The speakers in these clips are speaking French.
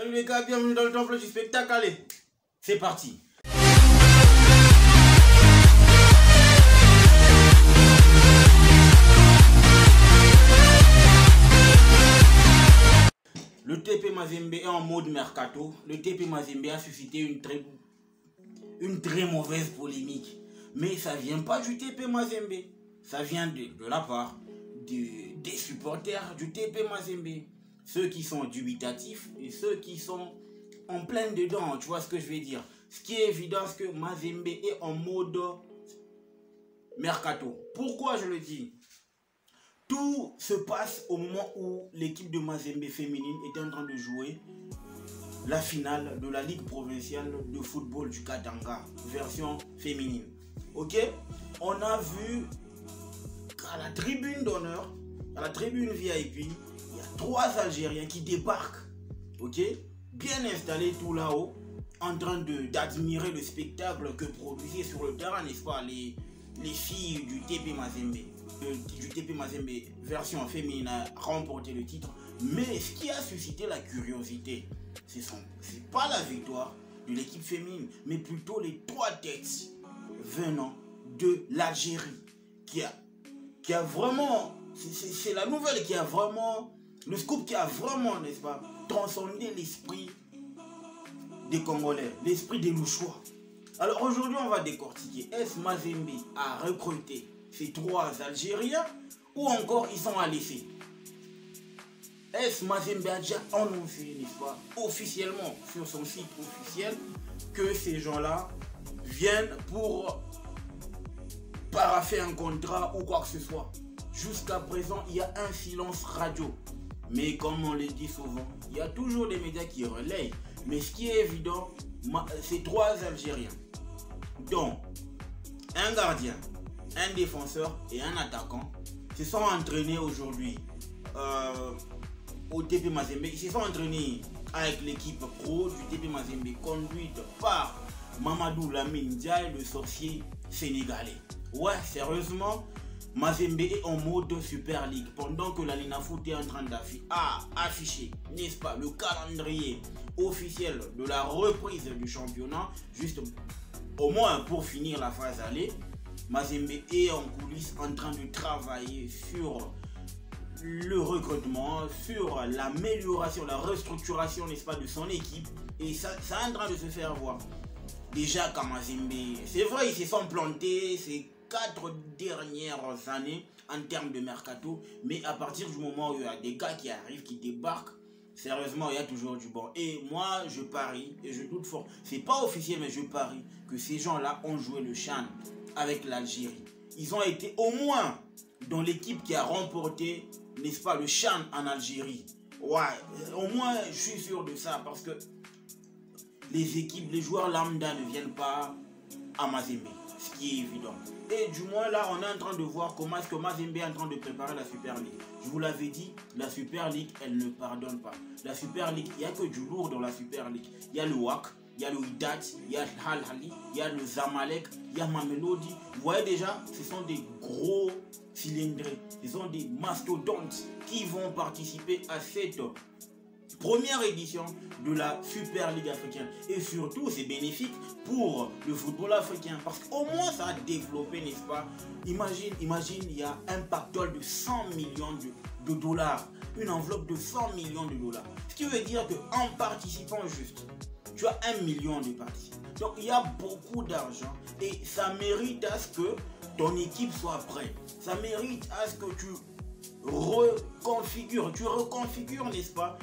Salut les gars, bienvenue dans le temple du spectacle, allez, c'est parti. Le TP Mazembe est en mode mercato. Le TP Mazembe a suscité une très mauvaise polémique. Mais ça vient pas du TP Mazembe. Ça vient de la part des supporters du TP Mazembe. Ceux qui sont dubitatifs et ceux qui sont en plein dedans. Tu vois ce que je veux dire? Ce qui est évident, c'est que Mazembe est en mode mercato. Pourquoi je le dis? Tout se passe au moment où l'équipe de Mazembe féminine est en train de jouer la finale de la Ligue provinciale de football du Katanga, version féminine. Ok? On a vu qu'à la tribune d'honneur, à la tribune VIP, il y a 3 Algériens qui débarquent. Ok? Bien installés tout là-haut, en train d'admirer le spectacle que produisaient sur le terrain, n'est-ce pas, les filles du TP Mazembe. Du TP Mazembe version féminine a remporté le titre, mais ce qui a suscité la curiosité, c'est pas la victoire de l'équipe féminine, mais plutôt les 3 têtes venant de l'Algérie qui a vraiment, c'est la nouvelle qui a vraiment, le scoop qui a vraiment, n'est-ce pas, transcendé l'esprit des Congolais, l'esprit des Louchois. Alors aujourd'hui on va décortiquer, est-ce Mazembe a recruté ces 3 Algériens ou encore ils sont à laisser? Est-ce Mazembe a déjà annoncé, n'est-ce pas, officiellement sur son site officiel que ces gens-là viennent pour paraffer un contrat ou quoi que ce soit? Jusqu'à présent, il y a un silence radio. Mais comme on le dit souvent, il y a toujours des médias qui relayent. Mais ce qui est évident, c'est 3 Algériens, dont un gardien, un défenseur et un attaquant, se sont entraînés aujourd'hui au TP Mazembe. Ils se sont entraînés avec l'équipe pro du TP Mazembe conduite par Mamadou Lamine Ndiaye, le sorcier sénégalais. Ouais, sérieusement, Mazembe est en mode Super League pendant que la Lina Foot est en train d'afficher, n'est-ce pas, le calendrier officiel de la reprise du championnat, juste au moins pour finir la phase aller. Mazembe est en coulisses en train de travailler sur le recrutement, sur l'amélioration, la restructuration, n'est-ce pas, de son équipe, et ça est en train de se faire voir. Déjà qu'à Mazembe, c'est vrai, ils se sont plantés ces 4 dernières années en termes de mercato, mais à partir du moment où il y a des gars qui arrivent, qui débarquent, sérieusement, il y a toujours du bon. Et moi, je parie, et je doute fort, c'est pas officiel, mais je parie que ces gens-là ont joué le CHAN avec l'Algérie. Ils ont été au moins dans l'équipe qui a remporté, n'est-ce pas, le CHAN en Algérie. Ouais, au moins, je suis sûr de ça, parce que les équipes, les joueurs lambda ne viennent pas à Mazembe, ce qui est évident. Et du moins là, on est en train de voir comment est-ce que Mazembe est en train de préparer la Super League. Je vous l'avais dit, la Super League, elle ne pardonne pas. La Super League, il n'y a que du lourd dans la Super League. Il y a le WAC, il y a le Wydad, il y a le Al Ahly, il y a le Zamalek, il y a Mamelodi. Vous voyez déjà, ce sont des gros cylindrés, ce sont des mastodontes qui vont participer à cette première édition de la Super League africaine. Et surtout, c'est bénéfique pour le football africain. Parce qu'au moins, ça a développé, n'est-ce pas? Imagine, il y a un pactole de 100 millions de dollars. Une enveloppe de 100 millions de dollars. Ce qui veut dire qu'en participant juste, tu as 1 million de participants. Donc, il y a beaucoup d'argent. Et ça mérite à ce que ton équipe soit prête. Ça mérite à ce que tu reconfigures, n'est-ce pas,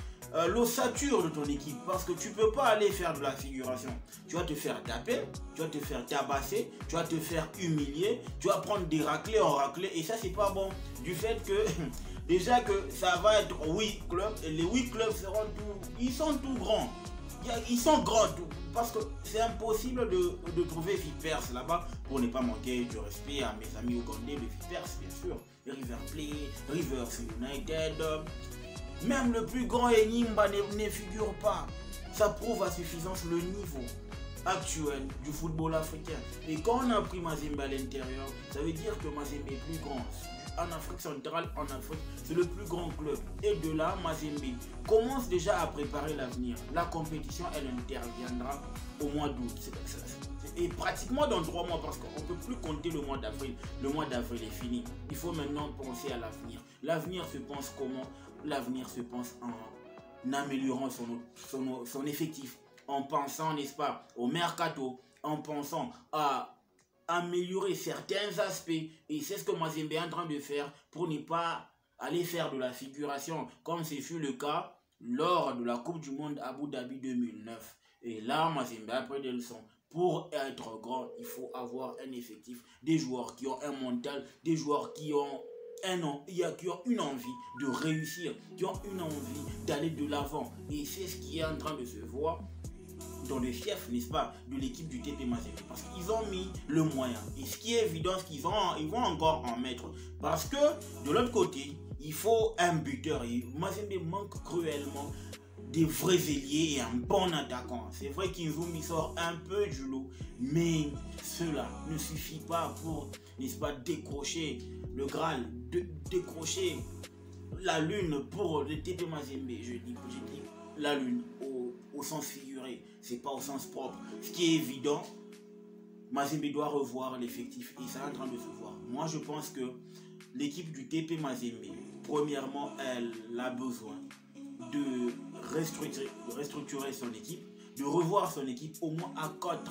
l'ossature de ton équipe, parce que tu peux pas aller faire de la figuration. Tu vas te faire taper, tu vas te faire tabasser, tu vas te faire humilier, tu vas prendre des raclés en raclés, et ça c'est pas bon, du fait que déjà que ça va être 8 clubs, et les 8 clubs seront ils sont tout grands, ils sont grands tout, parce que c'est impossible de trouver Vipers là-bas, pour ne pas manquer du respect à mes amis ougandais de Vipers, bien sûr, River Plate, Rivers United. Même le plus grand Enyimba ne figure pas. Ça prouve à suffisance le niveau actuel du football africain. Et quand on a pris Mazembe à l'intérieur, ça veut dire que Mazembe est plus grand. en Afrique centrale, en Afrique, c'est le plus grand club. Et de là, Mazembe commence déjà à préparer l'avenir. La compétition, elle interviendra au mois d'août. Et pratiquement dans 3 mois, parce qu'on ne peut plus compter le mois d'avril. Le mois d'avril est fini. Il faut maintenant penser à l'avenir. L'avenir se pense comment? L'avenir se pense en améliorant son effectif, en pensant, n'est-ce pas, au mercato, en pensant à améliorer certains aspects. Et c'est ce que Mazembe est en train de faire pour ne pas aller faire de la figuration, comme ce fut le cas lors de la Coupe du Monde Abu Dhabi 2009. Et là, Mazembe a pris des leçons. Pour être grand, il faut avoir un effectif, des joueurs qui ont un mental, des joueurs qui ont qui ont une envie de réussir, qui ont une envie d'aller de l'avant. Et c'est ce qui est en train de se voir dans le fief, n'est-ce pas, de l'équipe du TP Mazembe. Parce qu'ils ont mis le moyen. Et ce qui est évident, c'est qu'ils vont encore en mettre. Parce que de l'autre côté, il faut un buteur. Et Mazembe manque cruellement des vrais ailiers et un bon attaquant. C'est vrai qu'Inzoumi sort un peu du lot, mais cela ne suffit pas pour, n'est-ce pas, décrocher le Graal, décrocher la lune pour le TP Mazembe. Je dis la lune au sens figuré, c'est pas au sens propre. Ce qui est évident, Mazembe doit revoir l'effectif et ça est en train de se voir. Moi, je pense que l'équipe du TP Mazembe, premièrement, elle a besoin de restructurer son équipe, de revoir son équipe au moins à 85%.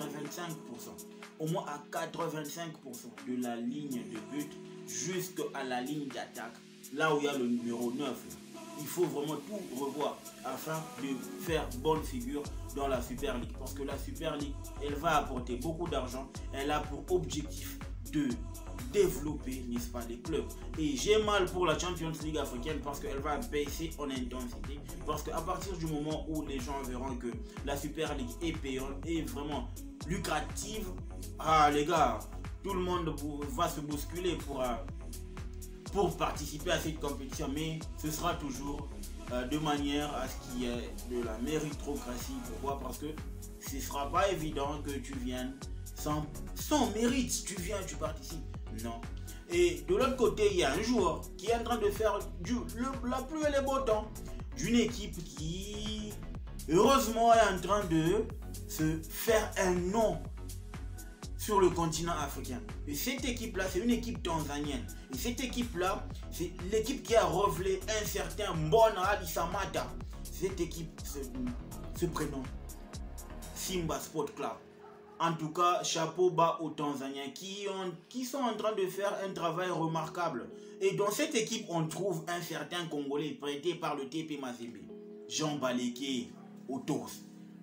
Au moins à 85% de la ligne de but jusqu'à la ligne d'attaque. Là où il y a le numéro 9. Il faut vraiment tout revoir afin de faire bonne figure dans la Super League. Parce que la Super League, elle va apporter beaucoup d'argent. Elle a pour objectif de développer, n'est-ce pas, les clubs. Et j'ai mal pour la Champions League africaine parce qu'elle va baisser en intensité. Parce qu'à partir du moment où les gens verront que la Super League est payante et vraiment lucrative, ah les gars, tout le monde va se bousculer pour participer à cette compétition. Mais ce sera toujours de manière à ce qu'il y ait de la méritocratie. Pourquoi? Parce que ce ne sera pas évident que tu viennes sans mérite. Tu viens, tu participes. Non. Et de l'autre côté, il y a un joueur qui est en train de faire la pluie et les beaux temps d'une équipe qui, heureusement, est en train de se faire un nom sur le continent africain. Et cette équipe-là, c'est une équipe tanzanienne. Et cette équipe-là, c'est l'équipe qui a révélé un certain Mbona Ali Samata. Cette équipe se prénomme Simba Sport Club. En tout cas, chapeau bas aux Tanzaniens qui sont en train de faire un travail remarquable. Et dans cette équipe, on trouve un certain Congolais prêté par le TP Mazembe, Jean Baleke Autos.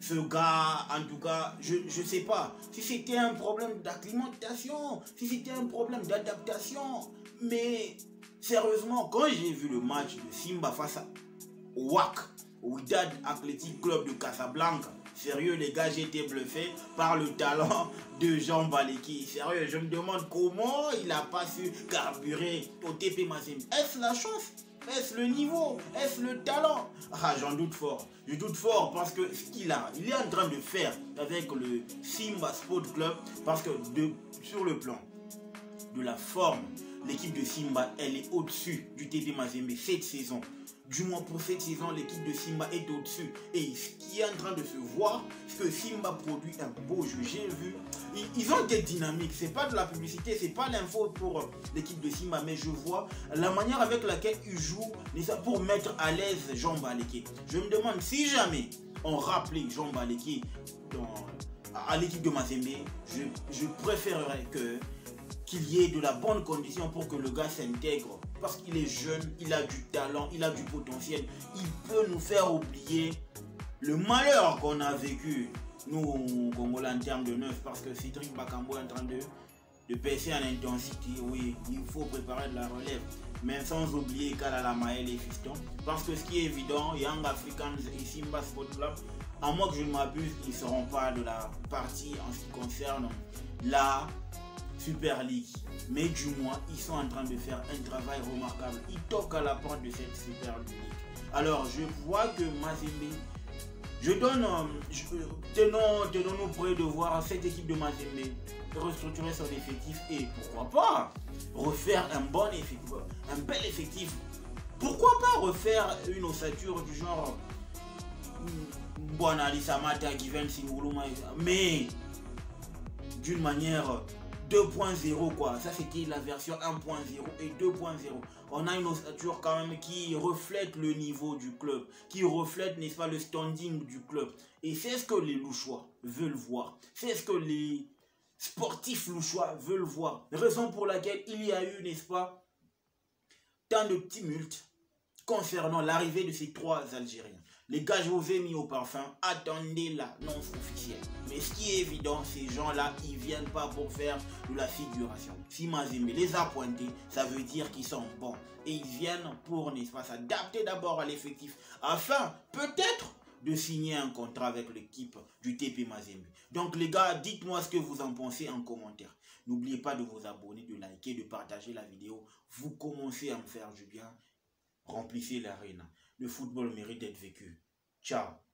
Ce gars, en tout cas, je ne sais pas si c'était un problème d'acclimatation, si c'était un problème d'adaptation. Mais sérieusement, quand j'ai vu le match de Simba face à WAC, Wydad Athletic Club de Casablanca, sérieux les gars, j'ai été bluffé par le talent de Jean Baleki. Sérieux, je me demande comment il n'a pas su carburer au TP Mazembe. Est-ce la chance? Est-ce le niveau? Est-ce le talent? Ah, j'en doute fort. Je doute fort parce que ce qu'il a, il est en train de faire avec le Simba Sport Club. Parce que sur le plan de la forme, l'équipe de Simba, elle est au-dessus du TP Mazembe cette saison. Du moins pour cette saison, l'équipe de Simba est au-dessus. Et ce qui est en train de se voir, c'est que Simba produit un beau jeu. J'ai vu, ils ont des dynamiques. C'est pas de la publicité, c'est pas l'info pour l'équipe de Simba, mais je vois la manière avec laquelle ils jouent pour mettre à l'aise Jean Baleke. Je me demande si jamais on rappelait Jean Baleke à l'équipe de Mazembe, je préférerais qu'il y ait de la bonne condition pour que le gars s'intègre. Parce qu'il est jeune, il a du talent, il a du potentiel. Il peut nous faire oublier le malheur qu'on a vécu, nous, Congolais, en termes de neuf. Parce que Cédric Bakambu est en train de baisser en intensité. Oui, il faut préparer de la relève. Mais sans oublier Kalala Maël et Fiston. Parce que ce qui est évident, Young Africans et Simba Sport Club, à moins que je ne m'abuse, ils ne seront pas de la partie en ce qui concerne la Super League. Mais du moins, ils sont en train de faire un travail remarquable. Ils toquent à la porte de cette Super League. Alors, je vois que Mazembe, tenons-nous prêts de voir cette équipe de Mazembe restructurer son effectif et pourquoi pas refaire un bon effectif, un bel effectif. Pourquoi pas refaire une ossature du genre Bwana Samata, Given Singuluma, mais d'une manière 2.0 quoi. Ça c'était la version 1.0 et 2.0. On a une ossature quand même qui reflète le niveau du club, qui reflète, n'est-ce pas, le standing du club. Et c'est ce que les Louchois veulent voir. C'est ce que les sportifs louchois veulent voir. Raison pour laquelle il y a eu, n'est-ce pas, tant de tumultes concernant l'arrivée de ces 3 Algériens. Les gars, je vous ai mis au parfum, attendez l'annonce officielle. Mais ce qui est évident, ces gens-là, ils viennent pas pour faire de la figuration. Si Mazembe les a pointés, ça veut dire qu'ils sont bons. Et ils viennent pour, n'est-ce pas, s'adapter d'abord à l'effectif, afin, peut-être, de signer un contrat avec l'équipe du TP Mazembe. Donc les gars, dites-moi ce que vous en pensez en commentaire. N'oubliez pas de vous abonner, de liker, de partager la vidéo. Vous commencez à me faire du bien. Remplissez l'arène. Le football mérite d'être vécu. Ciao.